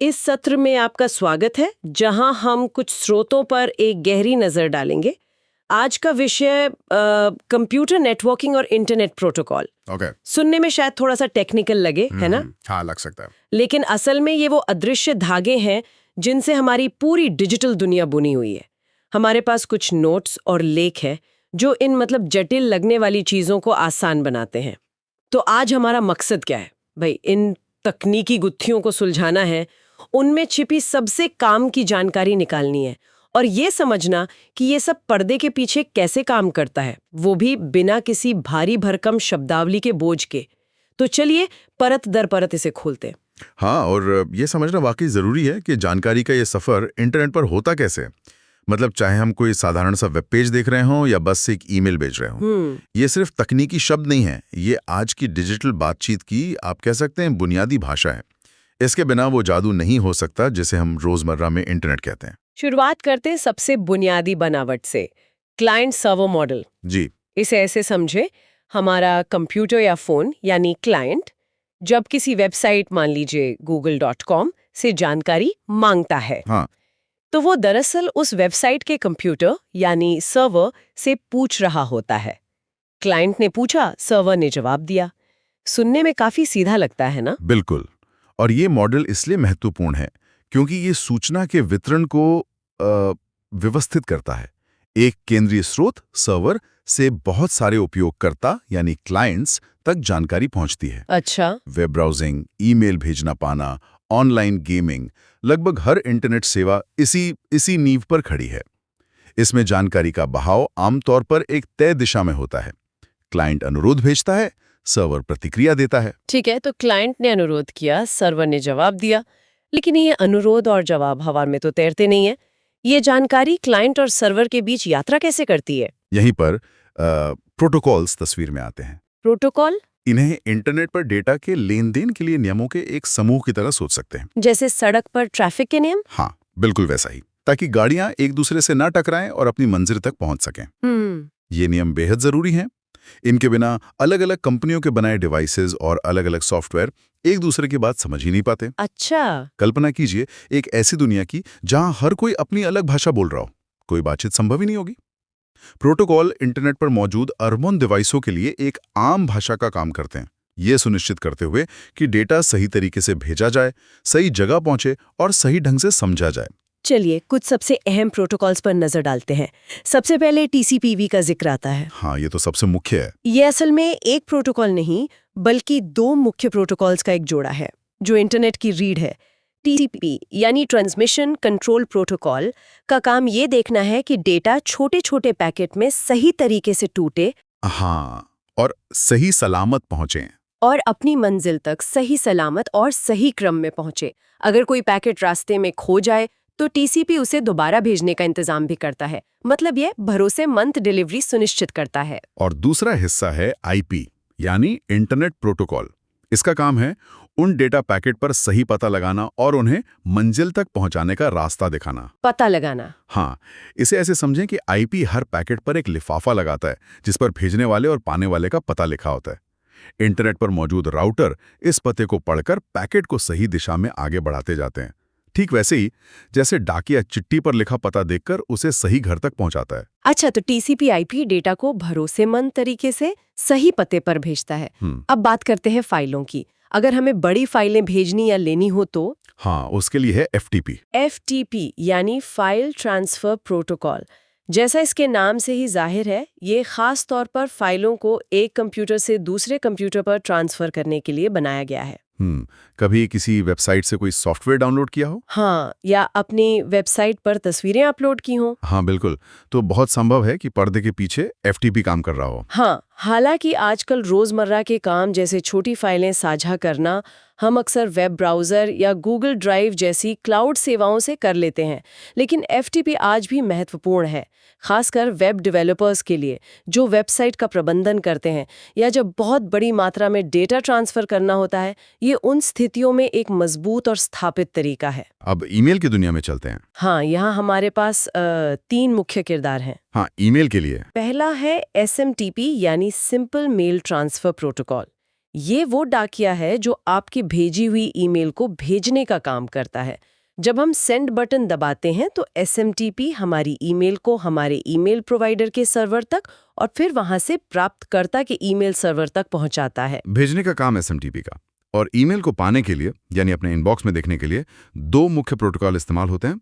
इस सत्र में आपका स्वागत है, जहां हम कुछ स्रोतों पर एक गहरी नजर डालेंगे। आज का विषय कंप्यूटर नेटवर्किंग और इंटरनेट प्रोटोकॉल। सुनने में शायद थोड़ा सा टेक्निकल लगे, है ना? हाँ, लग सकता है। लेकिन असल में ये वो अदृश्य धागे हैं जिनसे हमारी पूरी डिजिटल दुनिया बुनी हुई है। हमारे पास कुछ नोट्स और लेख है जो इन जटिल लगने वाली चीजों को आसान बनाते हैं। तो आज हमारा मकसद क्या है भाई? इन तकनीकी गुत्थियों को सुलझाना है, उनमें छिपी सबसे काम की जानकारी निकालनी है और ये समझना कि ये सब पर्दे के पीछे कैसे काम करता है, वो भी बिना किसी भारी भरकम शब्दावली के बोझ के। तो चलिए परत दर परत इसे खोलते हैं। हाँ, और ये समझना वाकई जरूरी है कि जानकारी का ये सफर इंटरनेट पर होता कैसे। मतलब चाहे हम कोई साधारण सा वेब पेज देख रहे हों या बस एक ईमेल भेज रहे हों, ये सिर्फ तकनीकी शब्द नहीं है, ये आज की डिजिटल बातचीत की आप कह सकते हैं बुनियादी भाषा है। इसके बिना वो जादू नहीं हो सकता जिसे हम रोजमर्रा में इंटरनेट कहते हैं। शुरुआत करते हैं सबसे बुनियादी बनावट से, क्लाइंट सर्वर मॉडल। जी, इसे ऐसे समझे, हमारा कंप्यूटर या फोन यानी क्लाइंट जब किसी वेबसाइट, मान लीजिए google.com से जानकारी मांगता है, हाँ, तो वो दरअसल उस वेबसाइट के कंप्यूटर यानी सर्वर से पूछ रहा होता है। क्लाइंट ने पूछा, सर्वर ने जवाब दिया। सुनने में काफी सीधा लगता है ना? बिल्कुल। और ये मॉडल इसलिए महत्वपूर्ण है क्योंकि ये सूचना के वितरण को व्यवस्थित करता है। एक केंद्रीय स्रोत सर्वर से बहुत सारे उपयोगकर्ता यानी क्लाइंट्स तक जानकारी पहुंचती है। अच्छा। वेब ब्राउजिंग, ईमेल भेजना पाना, ऑनलाइन गेमिंग, लगभग हर इंटरनेट सेवा इसी नींव पर खड़ी है। इसमें जानकारी का बहाव आमतौर पर एक तय दिशा में होता है। क्लाइंट अनुरोध भेजता है, सर्वर प्रतिक्रिया देता है। ठीक है, तो क्लाइंट ने अनुरोध किया, सर्वर ने जवाब दिया, लेकिन ये अनुरोध और जवाब हवा में तो तैरते नहीं है। ये जानकारी क्लाइंट और सर्वर के बीच यात्रा कैसे करती है? यहीं पर प्रोटोकॉल्स तस्वीर में आते हैं। प्रोटोकॉल? इन्हें इंटरनेट पर डेटा के लेन देन के लिए नियमों के एक समूह की तरह सोच सकते हैं। जैसे सड़क पर ट्रैफिक के नियम? हाँ, बिल्कुल वैसा ही, ताकि गाड़ियां एक दूसरे से ना टकराएं और अपनी मंजिल तक पहुंच सकें। ये नियम बेहद जरूरी हैं। इनके बिना अलग अलग कंपनियों के बनाए डिवाइसेस और अलग अलग सॉफ्टवेयर एक दूसरे की बात समझ ही नहीं पाते। अच्छा। कल्पना कीजिए एक ऐसी दुनिया की जहां हर कोई अपनी अलग भाषा बोल रहा हो, कोई बातचीत संभव ही नहीं होगी। प्रोटोकॉल इंटरनेट पर मौजूद अरबों डिवाइसों के लिए एक आम भाषा का काम करते हैं, ये सुनिश्चित करते हुए कि डेटा सही तरीके से भेजा जाए, सही जगह पहुंचे और सही ढंग से समझा जाए। चलिए कुछ सबसे अहम प्रोटोकॉल्स पर नजर डालते हैं। सबसे पहले टीसीपीवी का जिक्र आता है। हाँ, ये तो सबसे मुख्य है। ये असल में एक प्रोटोकॉल नहीं, बल्कि दो मुख्य प्रोटोकॉल्स का एक जोड़ा है जो इंटरनेट की रीढ़ है। टीसीपी यानी ट्रांसमिशन कंट्रोल प्रोटोकॉल का काम ये देखना है कि डेटा छोटे छोटे पैकेट में सही तरीके से टूटे, हाँ, और सही सलामत पहुंचे और अपनी मंजिल तक सही सलामत और सही क्रम में पहुंचे। अगर कोई पैकेट रास्ते में खो जाए तो टीसीपी उसे दोबारा भेजने का इंतजाम भी करता है। मतलब ये भरोसेमंद डिलीवरी सुनिश्चित करता है। और दूसरा हिस्सा है आईपी यानी इंटरनेट प्रोटोकॉल। इसका काम है उन डेटा पैकेट पर सही पता लगाना और उन्हें मंजिल तक पहुंचाने का रास्ता दिखाना। पता लगाना? हाँ, इसे ऐसे समझें कि आईपी हर पैकेट पर एक लिफाफा लगाता है जिस पर भेजने वाले और पाने वाले का पता लिखा होता है। इंटरनेट पर मौजूद राउटर इस पते को पढ़कर पैकेट को सही दिशा में आगे बढ़ाते जाते हैं। ठीक वैसे ही जैसे डाकिया चिट्ठी पर लिखा पता देखकर उसे सही घर तक पहुंचाता है। अच्छा, तो टीसीपी आईपी डेटा को भरोसेमंद तरीके से सही पते पर भेजता है। अब बात करते हैं फाइलों की। अगर हमें बड़ी फाइलें भेजनी या लेनी हो तो? हाँ, उसके लिए है एफटीपी। एफटीपी यानी फाइल ट्रांसफर प्रोटोकॉल। जैसा इसके नाम से ही जाहिर है, ये खास तौर पर फाइलों को एक कंप्यूटर से दूसरे कंप्यूटर पर ट्रांसफर करने के लिए बनाया गया है। कभी किसी वेबसाइट से कोई सॉफ्टवेयर डाउनलोड किया हो? हाँ, या अपनी वेबसाइट पर तस्वीरें अपलोड की हो? हाँ, बिल्कुल। तो बहुत संभव है कि पर्दे के पीछे एफटीपी काम कर रहा हो। हाँ, हालांकि आजकल रोजमर्रा के काम जैसे छोटी फाइलें साझा करना हम अक्सर वेब ब्राउज़र या गूगल ड्राइव जैसी क्लाउड सेवाओं से कर लेते हैं, लेकिन एफटीपी आज भी महत्वपूर्ण है, खासकर वेब डेवलपर्स के लिए जो वेबसाइट का प्रबंधन करते हैं या जब बहुत बड़ी मात्रा में डेटा ट्रांसफर करना होता है। ये उन स्थितियों में एक मजबूत और स्थापित तरीका है। अब ईमेल की दुनिया में चलते हैं। हाँ, यहाँ हमारे पास 3 मुख्य किरदार हैं। हाँ, ईमेल के लिए पहला है एसएमटीपी यानी सिंपल मेल ट्रांसफर प्रोटोकॉल। ये वो डाकिया है जो आपकी भेजी हुई ईमेल को भेजने का काम करता है। जब हम सेंड बटन दबाते हैं तो SMTP हमारी ईमेल को हमारे ईमेल प्रोवाइडर के सर्वर तक और फिर वहां से प्राप्तकर्ता के ईमेल सर्वर तक पहुंचाता है। भेजने का काम SMTP का। और ईमेल को पाने के लिए यानी अपने इनबॉक्स में देखने के लिए दो मुख्य प्रोटोकॉल इस्तेमाल होते हैं,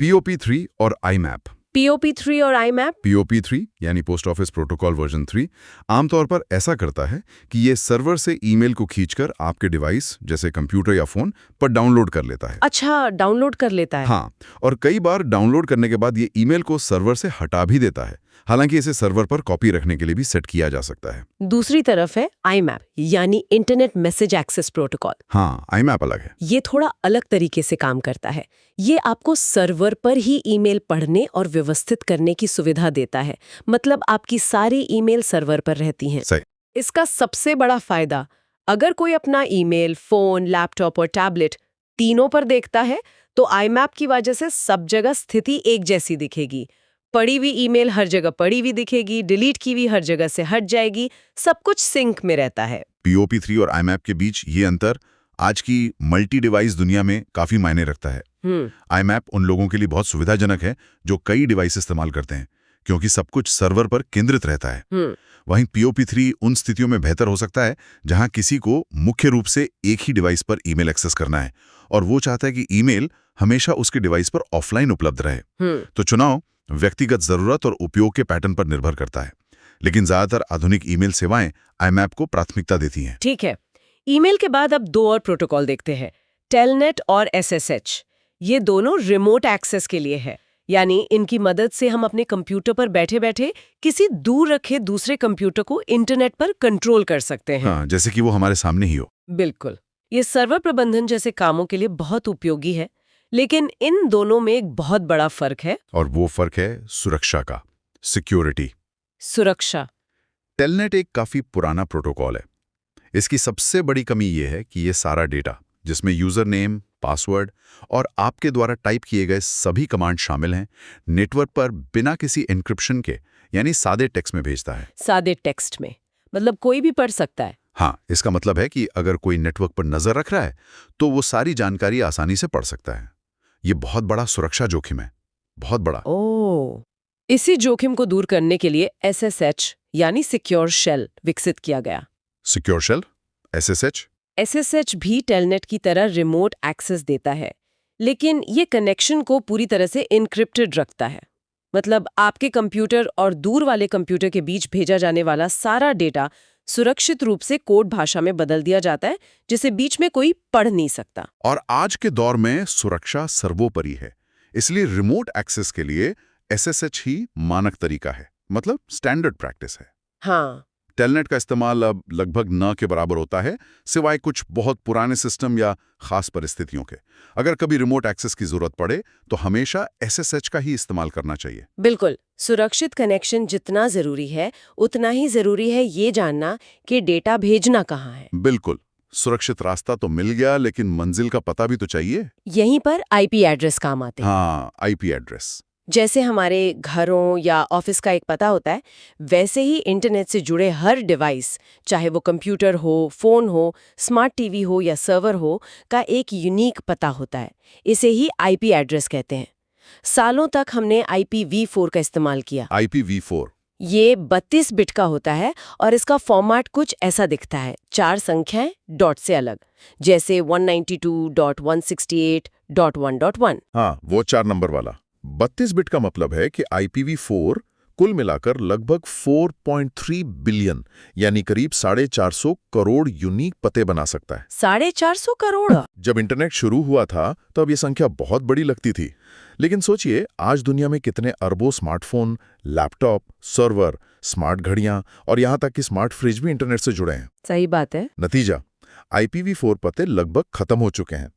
POP3 और IMAP। POP3 और IMAP? POP3 यानी पोस्ट ऑफिस प्रोटोकॉल वर्जन 3 आमतौर पर ऐसा करता है कि ये सर्वर से ईमेल को खींचकर आपके डिवाइस जैसे कंप्यूटर या फोन पर डाउनलोड कर लेता है। अच्छा, डाउनलोड कर लेता है। हाँ, और कई बार डाउनलोड करने के बाद ये ईमेल को सर्वर से हटा भी देता है। हालांकि इसे सर्वर पर कॉपी रखने के लिए भी सेट किया जा सकता है। दूसरी तरफ है IMAP यानी इंटरनेट मैसेज एक्सेस प्रोटोकॉल। हाँ, IMAP अलग है। ये थोड़ा अलग तरीके से काम करता है। ये आपको सर्वर पर ही ईमेल पढ़ने और व्यवस्थित करने की सुविधा देता है। मतलब आपकी सारी ईमेल सर्वर पर रहती हैं। सही। इसका सबसे बड़ा फायदा, अगर कोई अपना ईमेल, फोन, लैपटॉप और टैबलेट तीनों पर देखता है तो IMAP की वजह से सब जगह स्थिति एक जैसी दिखेगी। पढ़ी हुई ईमेल हर जगह पढ़ी हुई दिखेगी, डिलीट की हुई हर जगह से हट जाएगी, सब कुछ सिंक में रहता है। POP3 और IMAP के बीच ये अंतर आज की मल्टी डिवाइस दुनिया में काफी मायने रखता है। IMAP उन लोगों के लिए बहुत सुविधाजनक है जो कई डिवाइस इस्तेमाल करते हैं, क्योंकि सब कुछ सर्वर पर केंद्रित रहता है। वहीं POP3 उन स्थितियों में बेहतर हो सकता है जहां किसी को मुख्य रूप से एक ही डिवाइस पर ईमेल एक्सेस करना है और वो चाहता है कि ईमेल हमेशा उसके डिवाइस पर ऑफलाइन उपलब्ध रहे। तो चुनाव व्यक्तिगत जरूरत और उपयोग के पैटर्न पर निर्भर करता है, लेकिन ज्यादातर आधुनिक ईमेल सेवाएं IMAP को प्राथमिकता देती हैं। ठीक है। ईमेल के बाद अब दो और प्रोटोकॉल देखते हैं, टेलनेट और SSH। ये दोनों रिमोट एक्सेस के लिए है, यानी इनकी मदद से हम अपने कंप्यूटर पर बैठे-बैठे किसी दूर रखे दूसरे कंप्यूटर को इंटरनेट पर कंट्रोल कर सकते हैं। हाँ, जैसे कि वो हमारे सामने ही हो। बिल्कुल। ये सर्वर प्रबंधन जैसे कामों के लिए बहुत उपयोगी है, लेकिन इन दोनों में एक बहुत बड़ा फर्क है। और वो फर्क है सुरक्षा का, सिक्योरिटी। सुरक्षा। टेलनेट एक काफी पुराना प्रोटोकॉल है। इसकी सबसे बड़ी कमी ये है कि ये सारा डेटा, जिसमें यूजर नेम, पासवर्ड और आपके द्वारा टाइप किए गए सभी कमांड शामिल हैं, नेटवर्क पर बिना किसी एन्क्रिप्शन के यानी सादे टेक्स्ट में भेजता है। सादे टेक्स्ट में मतलब कोई भी पढ़ सकता है। हाँ, इसका मतलब है कि अगर कोई नेटवर्क पर नजर रख रहा है तो वो सारी जानकारी आसानी से पढ़ सकता है। ये बहुत बड़ा सुरक्षा जोखिम है, बहुत बड़ा। ओह, इसी जोखिम को दूर करने के लिए SSH यानी सिक्योर शेल विकसित किया गया। Secure shell, SSH? SSH भी टेलनेट की तरह रिमोट एक्सेस देता है, लेकिन ये कनेक्शन को पूरी तरह से इनक्रिप्टेड रखता है। मतलब आपके कंप्यूटर और दूर वाले कंप्यूटर के बीच भेजा जाने वाला सारा डेटा सुरक्षित रूप से कोड भाषा में बदल दिया जाता है, जिसे बीच में कोई पढ़ नहीं सकता। और आज के दौर में सुरक्षा सर्वोपरि है, इसलिए रिमोट एक्सेस के लिए SSH ही मानक तरीका है, मतलब स्टैंडर्ड प्रैक्टिस है। हाँ, टेलनेट का इस्तेमाल अब लगभग न के बराबर होता है, सिवाय कुछ बहुत पुराने सिस्टम या खास परिस्थितियों के। अगर कभी रिमोट एक्सेस की जरूरत पड़े तो हमेशा SSH का ही इस्तेमाल करना चाहिए। बिल्कुल। सुरक्षित कनेक्शन जितना जरूरी है, उतना ही जरूरी है ये जानना कि डेटा भेजना कहाँ है। बिल्कुल। सुरक्षित रास्ता तो मिल गया, लेकिन मंजिल का पता भी तो चाहिए। यहीं पर IP एड्रेस काम आते हैं। हाँ, IP एड्रेस। जैसे हमारे घरों या ऑफिस का एक पता होता है, वैसे ही इंटरनेट से जुड़े हर डिवाइस, चाहे वो कंप्यूटर हो, फोन हो, स्मार्ट टीवी हो या सर्वर हो, का एक यूनिक पता होता है। इसे ही IP एड्रेस कहते हैं। सालों तक हमने IPv4 का इस्तेमाल किया। IPv4 ये 32 बिट का होता है और इसका फॉर्मेट कुछ ऐसा दिखता है, 4 संख्याएं डॉट से अलग, जैसे 192.168.1.1। हाँ, वो 4 नंबर वाला। 32 बिट का मतलब है कि IPv4 कुल मिलाकर लगभग 4.3 बिलियन यानी करीब 450 करोड़ यूनिक पते बना सकता है। 450 करोड़? जब इंटरनेट शुरू हुआ था तब ये संख्या बहुत बड़ी लगती थी, लेकिन सोचिए आज दुनिया में कितने अरबों स्मार्टफोन, लैपटॉप, सर्वर, स्मार्ट घड़ियां और यहाँ तक कि स्मार्ट फ्रिज भी इंटरनेट से जुड़े हैं। सही बात है। नतीजा, IPv4 पते लगभग खत्म हो चुके हैं।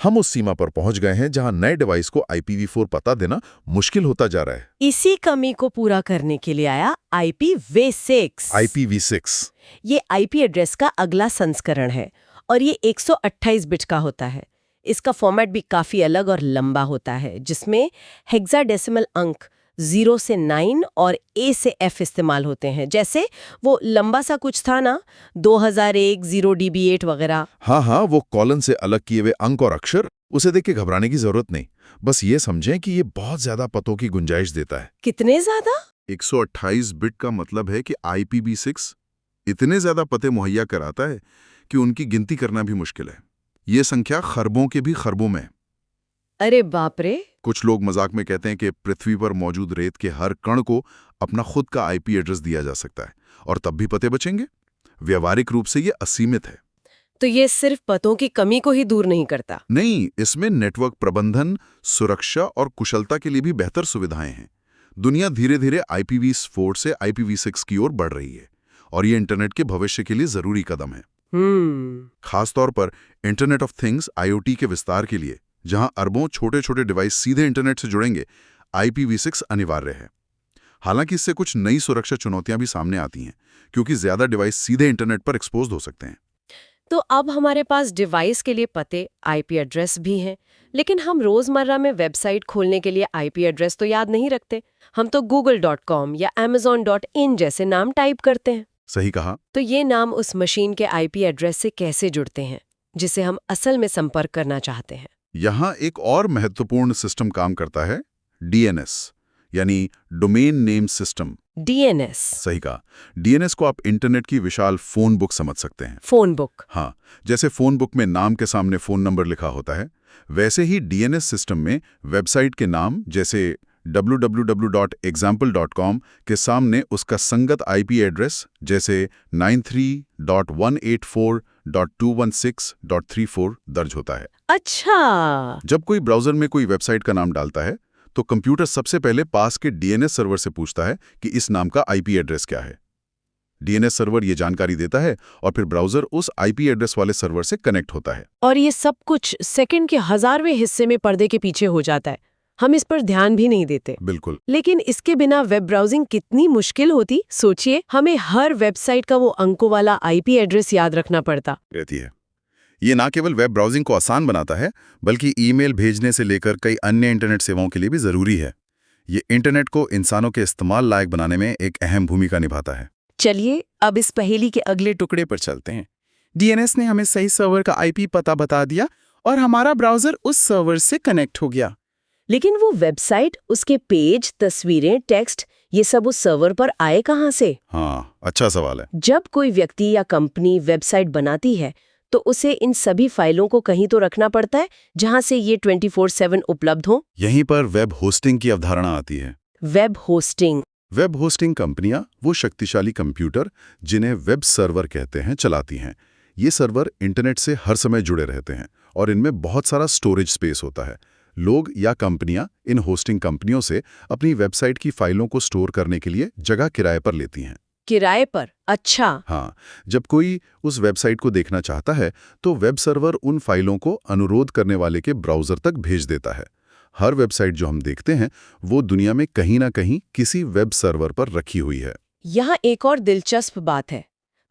हम उस सीमा पर पहुंच गए हैं जहां नए डिवाइस को IPv4 पता देना मुश्किल होता जा रहा है। इसी कमी को पूरा करने के लिए आया IPv6। IPv6 ये IP एड्रेस का अगला संस्करण है और ये 128 बिट का होता है। इसका फॉर्मेट भी काफी अलग और लंबा होता है, जिसमें हेक्साडेसिमल अंक 0 से 9 और A से F इस्तेमाल होते हैं। जैसे वो लंबा सा कुछ था ना, 2001 0DB8 वगैरह। हाँ, वो कॉलन से अलग किए हुए अंक और अक्षर, उसे देख के घबराने की जरूरत नहीं। बस ये समझें कि ये बहुत ज्यादा पतों की गुंजाइश देता है। कितने ज्यादा? 128 बिट का मतलब है कि IPv6 इतने ज्यादा पते मुहैया कराता है कि उनकी गिनती करना भी मुश्किल है। ये संख्या खरबों के भी खरबों में। अरे बाप रे। कुछ लोग मजाक में कहते हैं कि पृथ्वी पर मौजूद रेत के हर कण को अपना खुद का IP एड्रेस दिया जा सकता है और तब भी पते बचेंगे। व्यवहारिक रूप से ये असीमित है। तो ये सिर्फ पतों की कमी को ही दूर नहीं करता? नहीं, इसमें नेटवर्क प्रबंधन, सुरक्षा और कुशलता के लिए भी बेहतर सुविधाएं हैं। दुनिया धीरे धीरे IPv4 से IPv6 की ओर बढ़ रही है और ये इंटरनेट के भविष्य के लिए जरूरी कदम है। खासतौर पर इंटरनेट ऑफ थिंग्स IoT के विस्तार के लिए, जहां अरबों छोटे छोटे डिवाइस सीधे इंटरनेट से जुड़ेंगे, IPv6 अनिवार्य है। हालांकि इससे कुछ नई सुरक्षा चुनौतियां भी सामने आती हैं, क्योंकि ज्यादा डिवाइस सीधे इंटरनेट पर एक्सपोज हो सकते हैं। तो अब हमारे पास डिवाइस के लिए पते, IP एड्रेस भी हैं, लेकिन हम रोजमर्रा में वेबसाइट खोलने के लिए IP एड्रेस तो याद नहीं रखते। हम तो google.com या amazon.in जैसे नाम टाइप करते हैं। सही कहा। तो ये नाम उस मशीन के IP एड्रेस से कैसे जुड़ते हैं, जिसे हम असल में संपर्क करना चाहते हैं? यहां एक और महत्वपूर्ण सिस्टम काम करता है, DNS, यानी डोमेन नेम सिस्टम। DNS। सही कहा। DNS को आप इंटरनेट की विशाल फोन बुक समझ सकते हैं। Phone book? हाँ, जैसे फोन बुक में नाम के सामने फोन नंबर लिखा होता है, वैसे ही DNS सिस्टम में वेबसाइट के नाम जैसे www.example.com के सामने उसका संगत IP एड्रेस जैसे 93.184.216.34 दर्ज होता है। अच्छा। जब कोई ब्राउजर में कोई वेबसाइट का नाम डालता है, तो कंप्यूटर सबसे पहले पास के DNS सर्वर से पूछता है कि इस नाम का IP एड्रेस क्या है। DNS सर्वर ये जानकारी देता है और फिर ब्राउजर उस IP एड्रेस वाले सर्वर से कनेक्ट होता है। और ये सब कुछ सेकंड के 1000वें हिस्से में पर्दे के पीछे हो जाता है। हम इस पर ध्यान भी नहीं देते। बिल्कुल। लेकिन इसके बिना वेब ब्राउजिंग कितनी मुश्किल होती। सोचिए, हमें हर वेबसाइट का वो अंकों वाला IP एड्रेस याद रखना पड़ता रहती है। ये ना केवल वेब ब्राउजिंग को आसान बनाता है, बल्कि ईमेल भेजने से लेकर कई अन्य इंटरनेट सेवाओं के लिए भी जरूरी है। ये इंटरनेट को इंसानों के इस्तेमाल लायक बनाने में एक अहम भूमिका निभाता है। चलिए अब इस पहेली के अगले टुकड़े पर चलते हैं। DNS ने हमें सही सर्वर का IP पता बता दिया और हमारा ब्राउजर उस सर्वर से कनेक्ट हो गया। लेकिन वो वेबसाइट, उसके पेज, तस्वीरें, टेक्स्ट, ये सब उस सर्वर पर आए कहाँ से? हाँ, अच्छा सवाल है। जब कोई व्यक्ति या कंपनी वेबसाइट बनाती है, तो उसे इन सभी फाइलों को कहीं तो रखना पड़ता है, जहां से ये 24/7 उपलब्ध हो। यहीं पर वेब होस्टिंग की अवधारणा आती है। Web hosting? वेब होस्टिंग कंपनियां वो शक्तिशाली कंप्यूटर, जिन्हें वेब सर्वर कहते हैं, चलाती हैं। ये सर्वर इंटरनेट से हर समय जुड़े रहते हैं और इनमें बहुत सारा स्टोरेज स्पेस होता है। लोग या कंपनियां इन होस्टिंग कंपनियों से अपनी वेबसाइट की फाइलों को स्टोर करने के लिए जगह किराए पर लेती हैं। किराए पर? अच्छा। हाँ, जब कोई उस वेबसाइट को देखना चाहता है, तो वेब सर्वर उन फाइलों को अनुरोध करने वाले के ब्राउजर तक भेज देता है। हर वेबसाइट जो हम देखते हैं, वो दुनिया में कहीं ना कहीं किसी वेब सर्वर पर रखी हुई है। यहाँ एक और दिलचस्प बात है।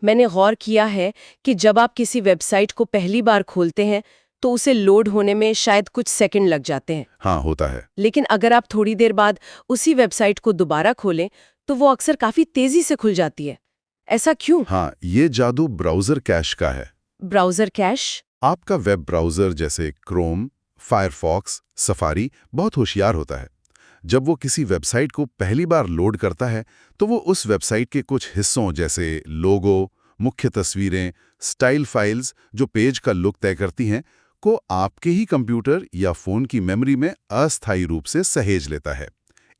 मैंने गौर किया है कि जब आप किसी वेबसाइट को पहली बार खोलते हैं, तो उसे लोड होने में शायद कुछ सेकंड लग जाते हैं। हाँ, होता है। लेकिन अगर आप थोड़ी देर बाद उसी वेबसाइट को दोबारा खोलें, तो वो अक्सर काफी तेजी से खुल जाती है। ऐसा क्यों? हाँ, ये जादू ब्राउजर कैश का है। Browser cash? आपका वेब ब्राउजर जैसे क्रोम, फायरफॉक्स, सफारी बहुत होशियार होता है। जब वो किसी वेबसाइट को पहली बार लोड करता है, तो वो उस वेबसाइट के कुछ हिस्सों जैसे लोगो, मुख्य तस्वीरें, स्टाइल फाइल्स जो पेज का लुक तय करती हैं, को आपके ही कंप्यूटर या फोन की मेमोरी में अस्थायी रूप से सहेज लेता है।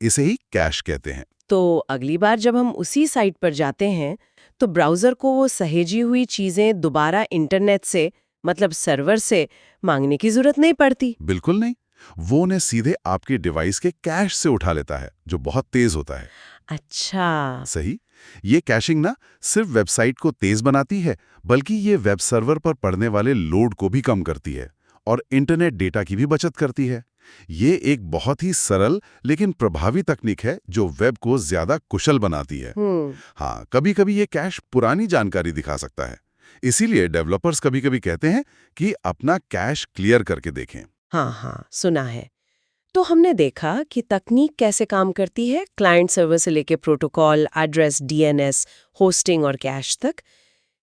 इसे ही कैश कहते हैं। तो अगली बार जब हम उसी साइट पर जाते हैं, तो ब्राउजर को वो सहेजी हुई चीजें दोबारा इंटरनेट से, मतलब सर्वर से मांगने की जरूरत नहीं पड़ती। बिल्कुल नहीं, वो उन्हें सीधे आपके डिवाइस के कैश से उठा लेता है, जो बहुत तेज होता है। अच्छा। सही। ये कैशिंग ना सिर्फ वेबसाइट को तेज बनाती है, बल्कि ये वेब सर्वर पर पड़ने वाले लोड को भी कम करती है और इंटरनेट डेटा की भी बचत करती है। ये एक बहुत ही सरल लेकिन प्रभावी तकनीक है जो वेब को ज्यादा कुशल बनाती है। हाँ, कभी-कभी ये कैश पुरानी जानकारी दिखा सकता है, इसीलिए डेवलपर्स कभी-कभी कहते हैं कि अपना कैश क्लियर करके देखें। हाँ, सुना है। तो हमने देखा कि तकनीक कैसे काम करती है, क्लाइंट सर्वर से लेके प्रोटोकॉल, एड्रेस, डीएनएस, होस्टिंग और कैश तक।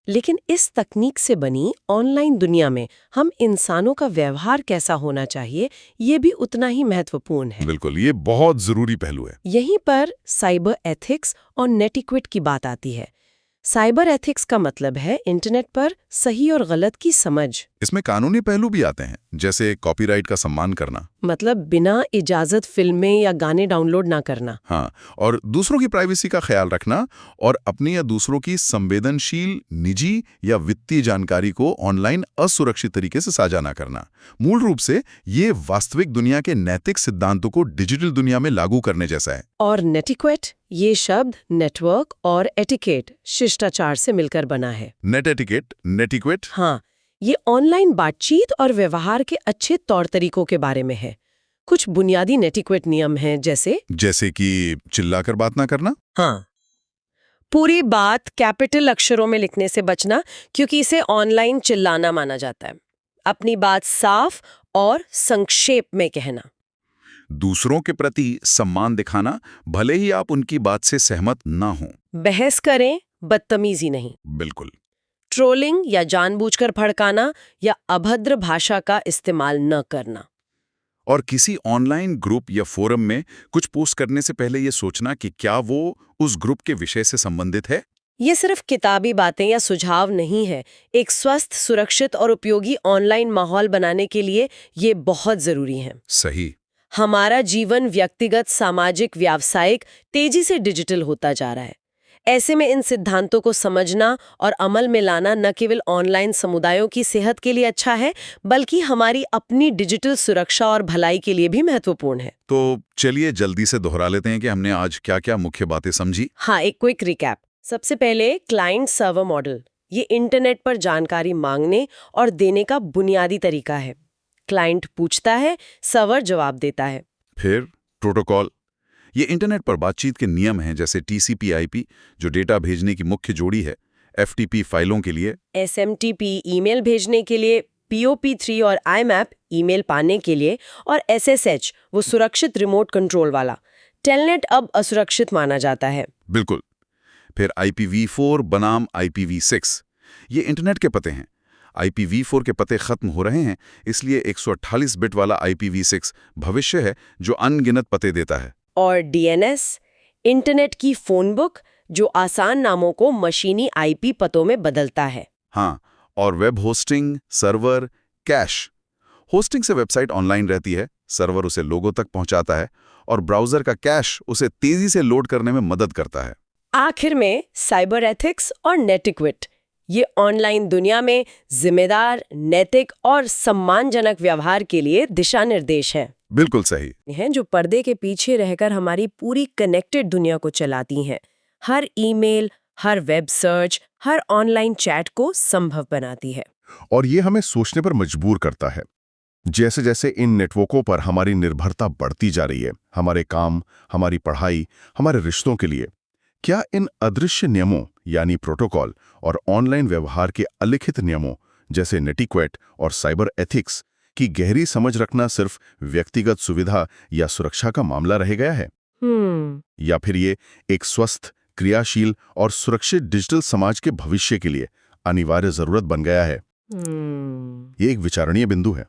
लेकिन इस तकनीक से बनी ऑनलाइन दुनिया में हम इंसानों का व्यवहार कैसा होना चाहिए, ये भी उतना ही महत्वपूर्ण है। बिल्कुल, ये बहुत जरूरी पहलू है। यहीं पर साइबर एथिक्स और नेटिक्वेट की बात आती है। साइबर एथिक्स का मतलब है इंटरनेट पर सही और गलत की समझ। इसमें कानूनी पहलू भी आते हैं, जैसे कॉपीराइट का सम्मान करना। मतलब बिना इजाजत फिल्में या गाने डाउनलोड ना करना। हाँ, और दूसरों की प्राइवेसी का ख्याल रखना और अपनी या दूसरों की संवेदनशील, निजी या वित्तीय जानकारी को ऑनलाइन असुरक्षित तरीके से साझा ना करना। मूल रूप से ये वास्तविक दुनिया के नैतिक सिद्धांतों को डिजिटल दुनिया में लागू करने जैसा है। और नेटिक्वेट, ये शब्द नेटवर्क और एटिकेट, शिष्टाचार से मिलकर बना है। Net etiquette, netiquette. हाँ, ये ऑनलाइन बातचीत और व्यवहार के अच्छे तौर तरीकों के बारे में है। कुछ बुनियादी नेटिक्वेट नियम हैं, जैसे कि चिल्लाकर बात ना करना। हाँ, पूरी बात कैपिटल अक्षरों में लिखने से बचना, क्योंकि इसे ऑनलाइन चिल्लाना माना जाता है। अपनी बात साफ और संक्षेप में कहना। दूसरों के प्रति सम्मान दिखाना, भले ही आप उनकी बात से सहमत ना हों। बहस करें, बदतमीजी नहीं। बिल्कुल। ट्रोलिंग या जानबूझकर भड़काना या अभद्र भाषा का इस्तेमाल न करना। और किसी ऑनलाइन ग्रुप या फोरम में कुछ पोस्ट करने से पहले ये सोचना कि क्या वो उस ग्रुप के विषय से संबंधित है। ये सिर्फ किताबी बातें या सुझाव नहीं है। एक स्वस्थ, सुरक्षित और उपयोगी ऑनलाइन माहौल बनाने के लिए ये बहुत जरूरी है। सही। हमारा जीवन व्यक्तिगत, सामाजिक, व्यावसायिक तेजी से डिजिटल होता जा रहा है। ऐसे में इन सिद्धांतों को समझना और अमल में लाना न केवल ऑनलाइन समुदायों की सेहत के लिए अच्छा है, बल्कि हमारी अपनी डिजिटल सुरक्षा और भलाई के लिए भी महत्वपूर्ण है। तो चलिए जल्दी से दोहरा लेते हैं कि हमने आज क्या-क्या मुख्य बातें समझी। हाँ, एक क्विक रिकैप। सबसे पहले क्लाइंट सर्वर मॉडल। ये इंटरनेट पर जानकारी मांगने और देने का बुनियादी तरीका है। क्लाइंट पूछता है, सर्वर जवाब देता है। फिर प्रोटोकॉल। ये इंटरनेट पर बातचीत के नियम हैं, जैसे TCP/IP जो डेटा भेजने की मुख्य जोड़ी है, FTP फाइलों के लिए, SMTP ईमेल भेजने के लिए, POP3 और IMAP ईमेल पाने के लिए, और SSH वो सुरक्षित रिमोट कंट्रोल वाला। टेलनेट अब असुरक्षित माना जाता है। बिल्कुल। फिर IPv4 बनाम IPv6, ये इंटरनेट के पते हैं। IPv4 के पते खत्म हो रहे हैं, इसलिए 128 बिट वाला IPv6 भविष्य है जो अनगिनत पते देता है। और DNS, इंटरनेट की फोन बुक, जो आसान नामों को मशीनी IP पतों में बदलता है। हाँ, और web hosting, server, cash. Hosting से वेबसाइट ऑनलाइन रहती है, सर्वर उसे लोगों तक पहुंचाता है और ब्राउज़र का कैश उसे तेजी से लोड करने में मदद करता है। आखिर में साइबर एथिक्स और नेटिक्वेट, ये ऑनलाइन दुनिया में जिम्मेदार, नैतिक और सम्मानजनक व्यवहार के लिए दिशा निर्देश हैं। बिल्कुल सही। हैं जो पर्दे के पीछे रहकर हमारी पूरी कनेक्टेड दुनिया को चलाती हैं। हर ईमेल, हर वेब सर्च, हर ऑनलाइन चैट को संभव बनाती है। और ये हमें सोचने पर मजबूर करता है। जैसे जैसे इन नेटवर्कों पर हमारी निर्भरता बढ़ती जा रही है, हमारे काम, हमारी पढ़ाई, हमारे रिश्तों के लिए, क्या इन अदृश्य नियमों यानी प्रोटोकॉल और ऑनलाइन व्यवहार के अलिखित नियमों जैसे नेटिक्वेट और साइबर एथिक्स की गहरी समझ रखना सिर्फ व्यक्तिगत सुविधा या सुरक्षा का मामला रह गया है? या फिर ये एक स्वस्थ, क्रियाशील और सुरक्षित डिजिटल समाज के भविष्य के लिए अनिवार्य जरूरत बन गया है? ये एक विचारणीय बिंदु है।